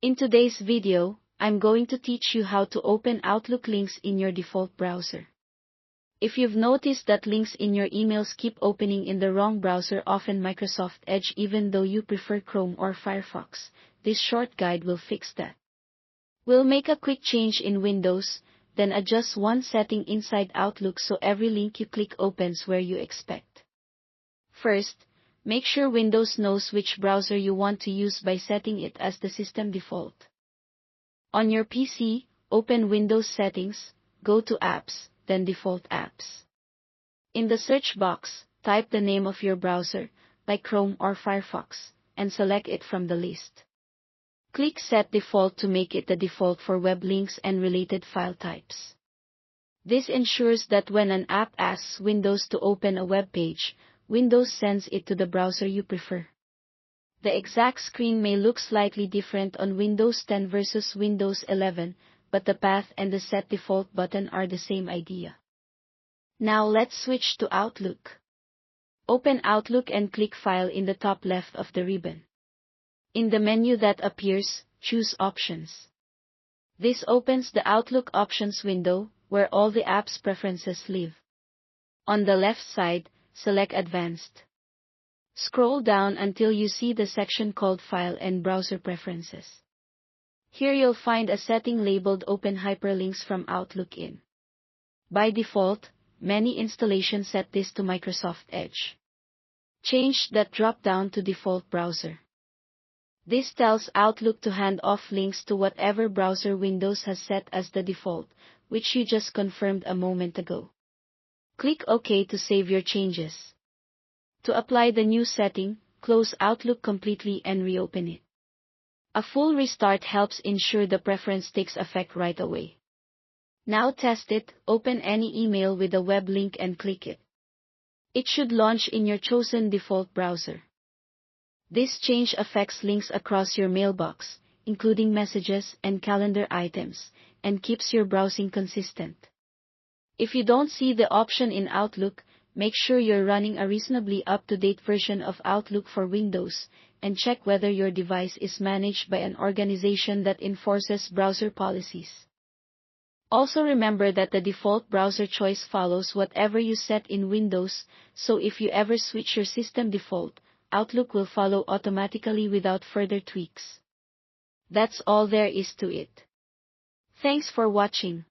In today's video, I'm going to teach you how to open Outlook links in your default browser. If you've noticed that links in your emails keep opening in the wrong browser, often Microsoft Edge, even though you prefer Chrome or Firefox, this short guide will fix that. We'll make a quick change in Windows, then adjust one setting inside Outlook so every link you click opens where you expect. First, make sure Windows knows which browser you want to use by setting it as the system default. On your PC, open Windows Settings, go to Apps, then Default Apps. In the search box, type the name of your browser, like Chrome or Firefox, and select it from the list. Click Set Default to make it the default for web links and related file types. This ensures that when an app asks Windows to open a web page, Windows sends it to the browser you prefer. The exact screen may look slightly different on Windows 10 versus Windows 11, but the path and the Set Default button are the same idea. Now let's switch to Outlook. Open Outlook and click File in the top left of the ribbon. In the menu that appears, choose Options. This opens the Outlook Options window, where all the app's preferences live. On the left side, select Advanced. Scroll down until you see the section called File and Browser Preferences. Here you'll find a setting labeled Open Hyperlinks from Outlook in. By default, many installations set this to Microsoft Edge. Change that drop-down to Default Browser. This tells Outlook to hand off links to whatever browser Windows has set as the default, which you just confirmed a moment ago. Click OK to save your changes. To apply the new setting, close Outlook completely and reopen it. A full restart helps ensure the preference takes effect right away. Now test it, open any email with a web link and click it. It should launch in your chosen default browser. This change affects links across your mailbox, including messages and calendar items, and keeps your browsing consistent. If you don't see the option in Outlook, make sure you're running a reasonably up-to-date version of Outlook for Windows, and check whether your device is managed by an organization that enforces browser policies. Also remember that the default browser choice follows whatever you set in Windows, so if you ever switch your system default, Outlook will follow automatically without further tweaks. That's all there is to it. Thanks for watching.